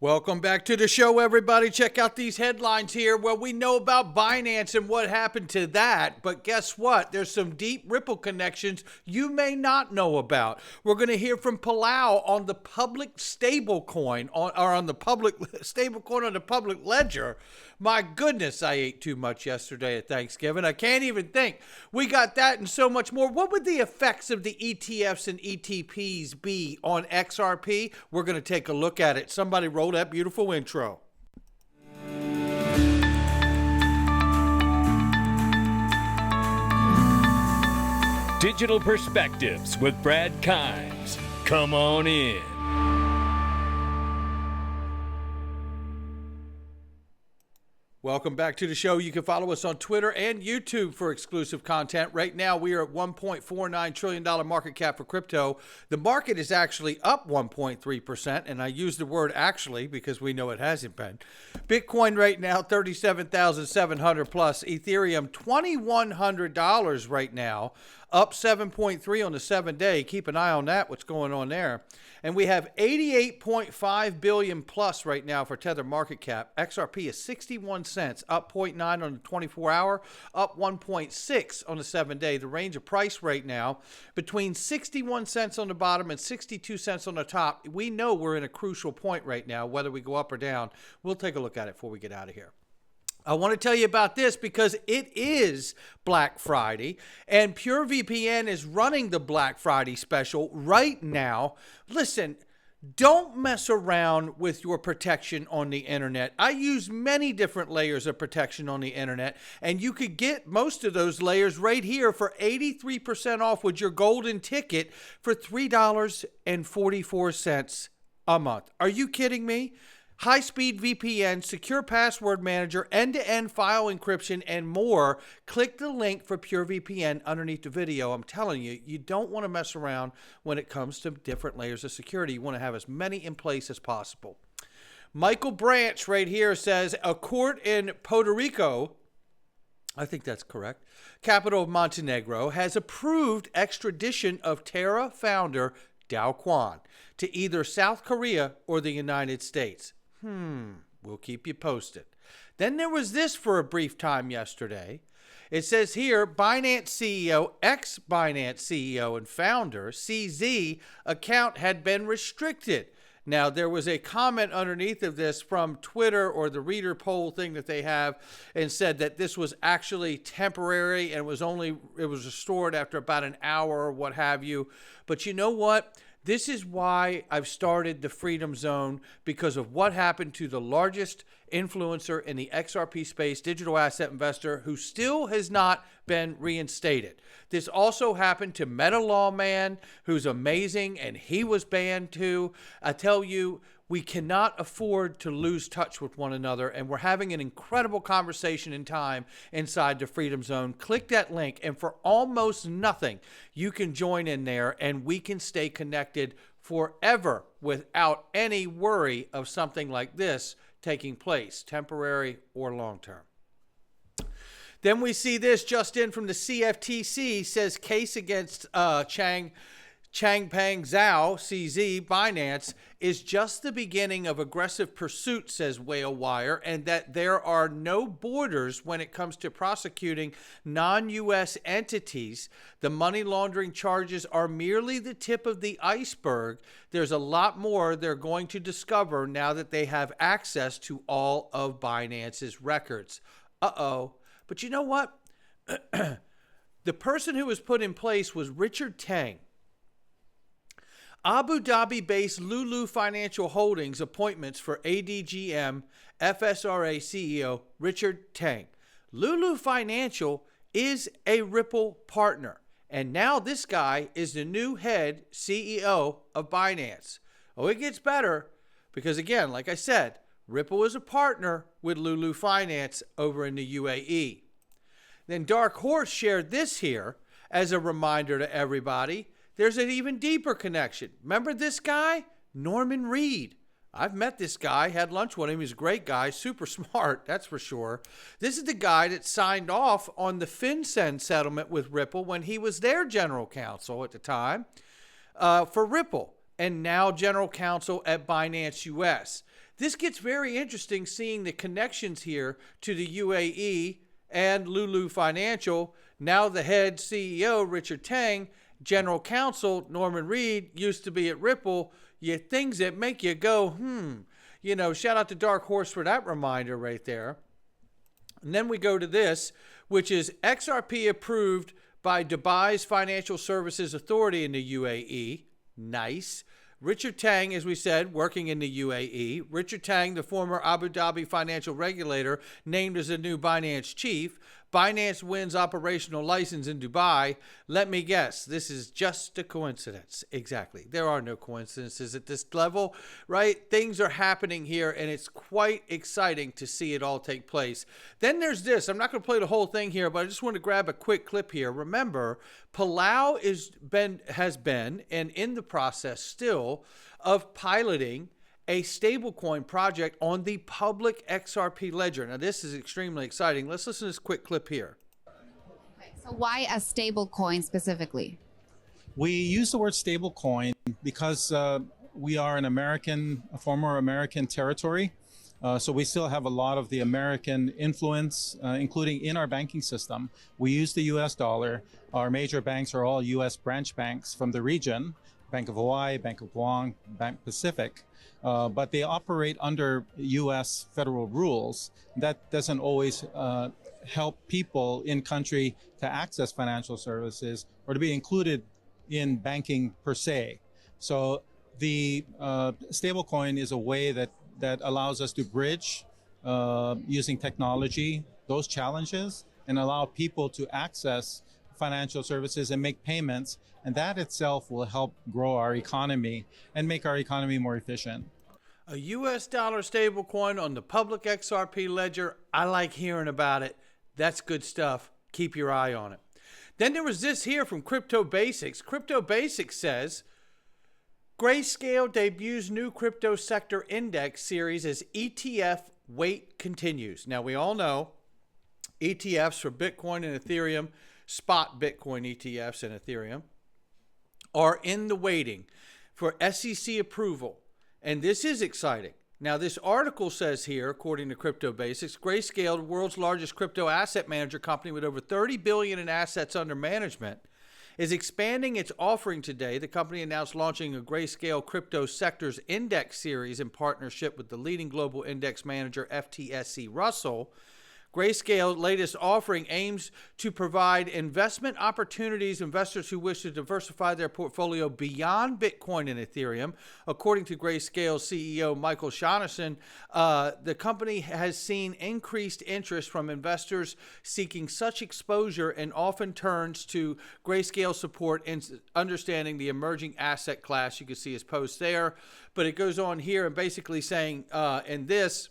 Welcome back to the show, everybody. Check out these headlines here. Well, we know about Binance and what happened to that, but guess what? There's some deep Ripple connections you may not know about. We're going to hear from Palau on the public stablecoin, on the public stablecoin on the public ledger. My goodness, I ate too much yesterday at Thanksgiving. I can't even think. We got that and so much more. What would the effects of the ETFs and ETPs be on XRP? We're going to take a look at it. Somebody roll that beautiful intro. Digital Perspectives with Brad Kimes. Come on in. Welcome back to the show. You can follow us on Twitter and YouTube for exclusive content. Right now, we are at $1.49 trillion market cap for crypto. The market is actually up 1.3%, and I use the word actually because we know it hasn't been. Bitcoin right now, 37,700 plus. Ethereum, $2,100 right now, up 7.3 on the 7-day. Keep an eye on that, what's going on there. And we have 88.5 billion plus right now for Tether market cap. XRP is 61 cents, up 0.9 on the 24-hour, up 1.6 on the 7-day. The range of price right now between 61 cents on the bottom and 62 cents on the top. We know we're in a crucial point right now, whether we go up or down. We'll take a look at it before we get out of here. I want to tell you about this because it is Black Friday and PureVPN is running the Black Friday special right now. Listen, don't mess around with your protection on the internet. I use many different layers of protection on the internet, and you could get most of those layers right here for 83% off with your golden ticket for $3.44 a month. Are you kidding me? High-speed VPN, secure password manager, end-to-end file encryption, and more. Click the link for PureVPN underneath the video. I'm telling you, you don't want to mess around when it comes to different layers of security. You want to have as many in place as possible. Michael Branch right here says, a court in Puerto Rico, I think that's correct, capital of Montenegro, has approved extradition of Terra founder Dao Quan to either South Korea or the United States. We'll keep you posted. Then there was this for a brief time yesterday. It says here, Binance CEO, ex-Binance CEO and founder, CZ, account had been restricted. Now, there was a comment underneath of this from Twitter or the reader poll thing that they have and said that this was actually temporary and it was restored after about an hour or what have you. But you know what? This is why I've started the Freedom Zone, because of what happened to the largest influencer in the XRP space, digital asset investor, who still has not been reinstated. This also happened to Meta Lawman, who's amazing, and he was banned too. I tell you, we cannot afford to lose touch with one another, and we're having an incredible conversation in time inside the Freedom Zone. Click that link, and for almost nothing, you can join in there, and we can stay connected forever without any worry of something like this taking place, temporary or long-term. Then we see this just in from the CFTC, says case against Changpeng Zhao, CZ, Binance, is just the beginning of aggressive pursuit, says Whale Wire, and that there are no borders when it comes to prosecuting non-U.S. entities. The money laundering charges are merely the tip of the iceberg. There's a lot more they're going to discover now that they have access to all of Binance's records. But you know what? The person who was put in place was Richard Tang. Abu Dhabi-based Lulu Financial Holdings appointments for ADGM FSRA CEO Richard Tang. Lulu Financial is a Ripple partner, and now this guy is the new head CEO of Binance. Oh, it gets better because, again, like I said, Ripple is a partner with Lulu Finance over in the UAE. Then Dark Horse shared this here as a reminder to everybody. There's an even deeper connection. Remember this guy? Norman Reed. I've met this guy, had lunch with him. He's a great guy, super smart, that's for sure. This is the guy that signed off on the FinCEN settlement with Ripple when he was their general counsel at the time for Ripple, and now general counsel at Binance US. this gets very interesting seeing the connections here to the UAE and Lulu Financial. Now the head CEO, Richard Tang, general counsel, Norman Reed, used to be at Ripple. Things that make you go, shout out to Dark Horse for that reminder right there. And then we go to this, which is XRP approved by Dubai's Financial Services Authority in the UAE. Nice. Richard Tang, as we said, working in the UAE. Richard Tang, the former Abu Dhabi financial regulator, named as the new Binance chief. Binance wins operational license in Dubai. Let me guess, this is just a coincidence. Exactly. There are no coincidences at this level, right? Things are happening here, and it's quite exciting to see it all take place. Then there's this. I'm not going to play the whole thing here, but I just want to grab a quick clip here. Remember, Palau has been, and in the process still, of piloting a stablecoin project on the public XRP ledger. Now, this is extremely exciting. Let's listen to this quick clip here. So why a stablecoin specifically? We use the word stablecoin because we are a former American territory. So we still have a lot of the American influence, including in our banking system. We use the US dollar. Our major banks are all US branch banks from the region, Bank of Hawaii, Bank of Guam, Bank Pacific. But they operate under US federal rules. That doesn't always help people in country to access financial services or to be included in banking per se. So the stablecoin is a way that allows us to bridge using technology those challenges and allow people to access financial services and make payments. And that itself will help grow our economy and make our economy more efficient. A US dollar stablecoin on the public XRP ledger. I like hearing about it. That's good stuff. Keep your eye on it. Then there was this here from Crypto Basics. Crypto Basics says, Grayscale debuts new crypto sector index series as ETF wait continues. Now, we all know ETFs for Bitcoin and Ethereum, spot Bitcoin ETFs and Ethereum, are in the waiting for SEC approval. And this is exciting. Now, this article says here, according to Crypto Basics, Grayscale, the world's largest crypto asset manager company with over $30 billion in assets under management, is expanding its offering today. The company announced launching a Grayscale Crypto Sectors Index Series in partnership with the leading global index manager FTSE Russell. Grayscale's latest offering aims to provide investment opportunities to investors who wish to diversify their portfolio beyond Bitcoin and Ethereum. According to Grayscale CEO Michael Shaughnessy, the company has seen increased interest from investors seeking such exposure and often turns to Grayscale support in understanding the emerging asset class. You can see his post there, but it goes on here and basically saying in this,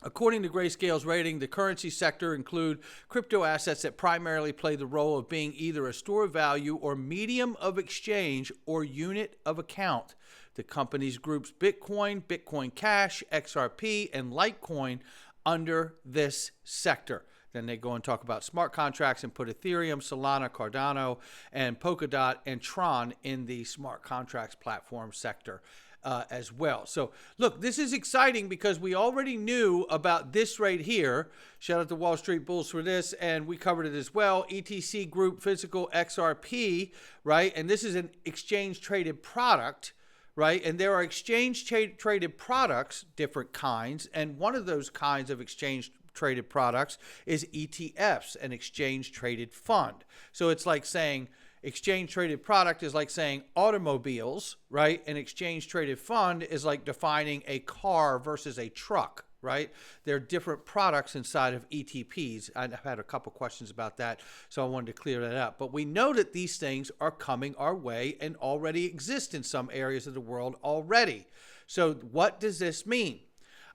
according to Grayscale's rating, the currency sector include crypto assets that primarily play the role of being either a store of value or medium of exchange or unit of account. The company's groups Bitcoin, Bitcoin Cash, XRP, and Litecoin under this sector. Then they go and talk about smart contracts and put Ethereum, Solana, Cardano, and Polkadot and Tron in the smart contracts platform sector. As well. So look, this is exciting because we already knew about this right here. Shout out to Wall Street Bulls for this, and we covered it as well. ETC Group Physical XRP, right? And this is an exchange traded product, right? And there are exchange traded products, different kinds, and one of those kinds of exchange traded products is ETFs, an exchange traded fund. So it's like saying exchange traded product is like saying automobiles, right? An exchange traded fund is like defining a car versus a truck, right? They're different products inside of ETPs. I've had a couple questions about that, so I wanted to clear that up. But we know that these things are coming our way and already exist in some areas of the world already. So what does this mean?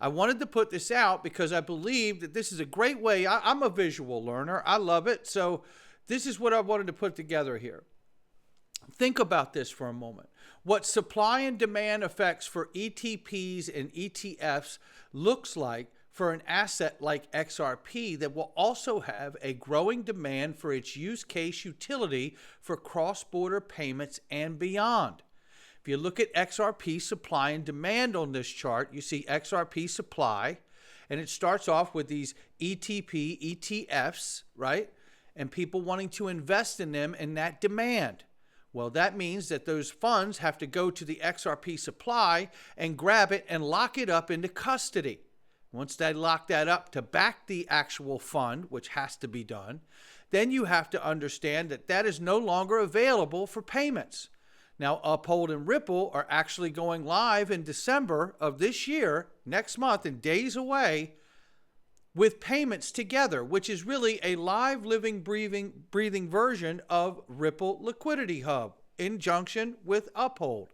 I wanted to put this out because I believe that this is a great way. I'm a visual learner. I love it. So this is what I wanted to put together here. Think about this for a moment. What supply and demand effects for ETPs and ETFs looks like for an asset like XRP that will also have a growing demand for its use case utility for cross-border payments and beyond. If you look at XRP supply and demand on this chart, you see XRP supply, and it starts off with these ETFs, right? And people wanting to invest in them and that demand. Well, that means that those funds have to go to the XRP supply and grab it and lock it up into custody. Once they lock that up to back the actual fund, which has to be done, then you have to understand that that is no longer available for payments. Now, Uphold and Ripple are actually going live in December of this year, next month, and days away, with payments together, which is really a live, living, breathing version of Ripple Liquidity Hub in conjunction with Uphold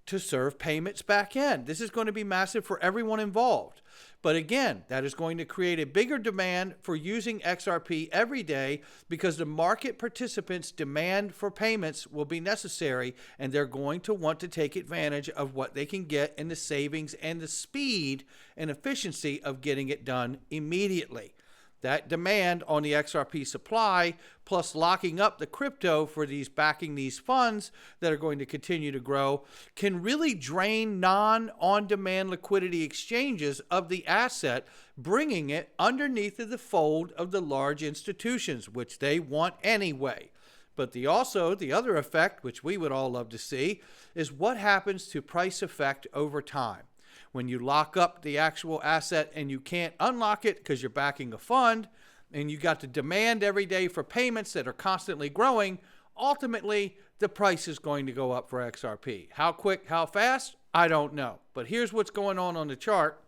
to serve payments back in. This is going to be massive for everyone involved. But again, that is going to create a bigger demand for using XRP every day because the market participants' demand for payments will be necessary, and they're going to want to take advantage of what they can get in the savings and the speed and efficiency of getting it done immediately. That demand on the XRP supply, plus locking up the crypto for backing these funds that are going to continue to grow, can really drain non-on-demand liquidity exchanges of the asset, bringing it underneath of the fold of the large institutions, which they want anyway. But the other effect, which we would all love to see, is what happens to price effect over time. When you lock up the actual asset and you can't unlock it because you're backing a fund and you got the demand every day for payments that are constantly growing, ultimately the price is going to go up for XRP. How quick, how fast? I don't know. But here's what's going on the chart.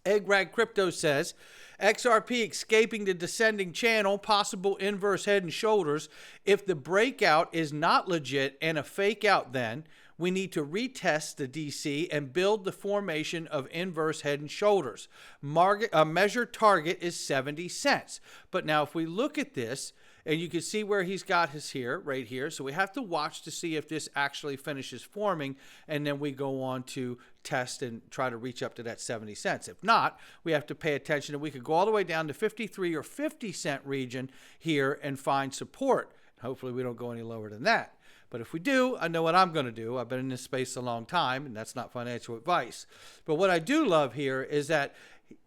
Eggrag Crypto says, XRP escaping the descending channel, possible inverse head and shoulders. If the breakout is not legit and a fake out, then we need to retest the DC and build the formation of inverse head and shoulders. Measured target is 70 cents. But now if we look at this, and you can see where he's got his here, right here. So we have to watch to see if this actually finishes forming, and then we go on to test and try to reach up to that 70 cents. If not, we have to pay attention, and we could go all the way down to 53 or 50 cent region here and find support. Hopefully we don't go any lower than that. But if we do, I know what I'm going to do. I've been in this space a long time, and that's not financial advice. But what I do love here is that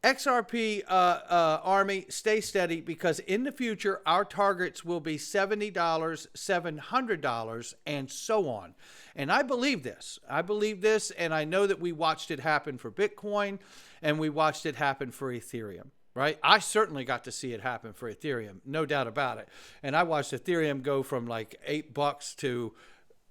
XRP Army, stay steady, because in the future, our targets will be $70, $700, and so on. And I believe this. I believe this, and I know that we watched it happen for Bitcoin, and we watched it happen for Ethereum. Right? I certainly got to see it happen for Ethereum, no doubt about it. And I watched Ethereum go from like $8 to,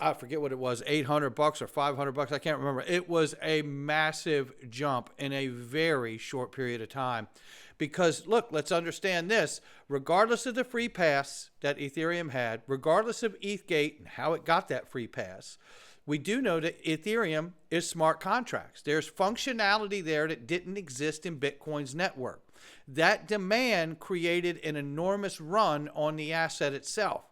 I forget what it was, $800 or $500. I can't remember. It was a massive jump in a very short period of time. Because look, let's understand this. Regardless of the free pass that Ethereum had, regardless of ETHgate and how it got that free pass, we do know that Ethereum is smart contracts. There's functionality there that didn't exist in Bitcoin's network. That demand created an enormous run on the asset itself.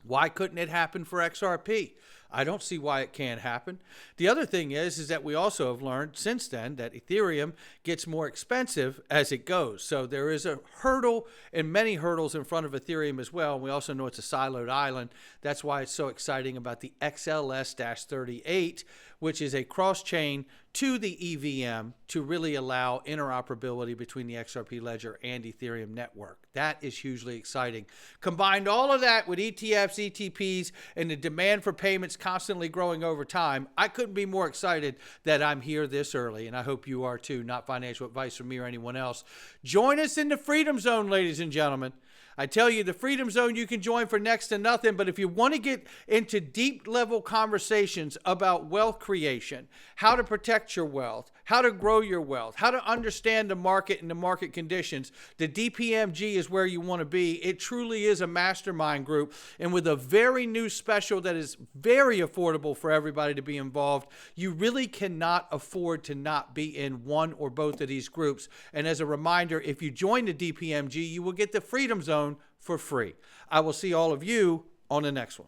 Why couldn't it happen for XRP? I don't see why it can't happen. The other thing is that we also have learned since then that Ethereum gets more expensive as it goes. So there is a hurdle and many hurdles in front of Ethereum as well. And we also know it's a siloed island. That's why it's so exciting about the XLS-38, which is a cross-chain to the EVM to really allow interoperability between the XRP ledger and Ethereum network. That is hugely exciting. Combined all of that with ETFs, ETPs, and the demand for payments constantly growing over time, I couldn't be more excited that I'm here this early, and I hope you are too. Not financial advice from me or anyone else. Join us in the Freedom Zone, ladies and gentlemen. I tell you, the Freedom Zone you can join for next to nothing, but if you want to get into deep level conversations about wealth creation, how to protect your wealth, how to grow your wealth, how to understand the market and the market conditions, the DPMG is where you want to be. It truly is a mastermind group, and with a very new special that is very affordable for everybody to be involved, you really cannot afford to not be in one or both of these groups. And as a reminder, if you join the DPMG, you will get the Freedom Zone for free. I will see all of you on the next one.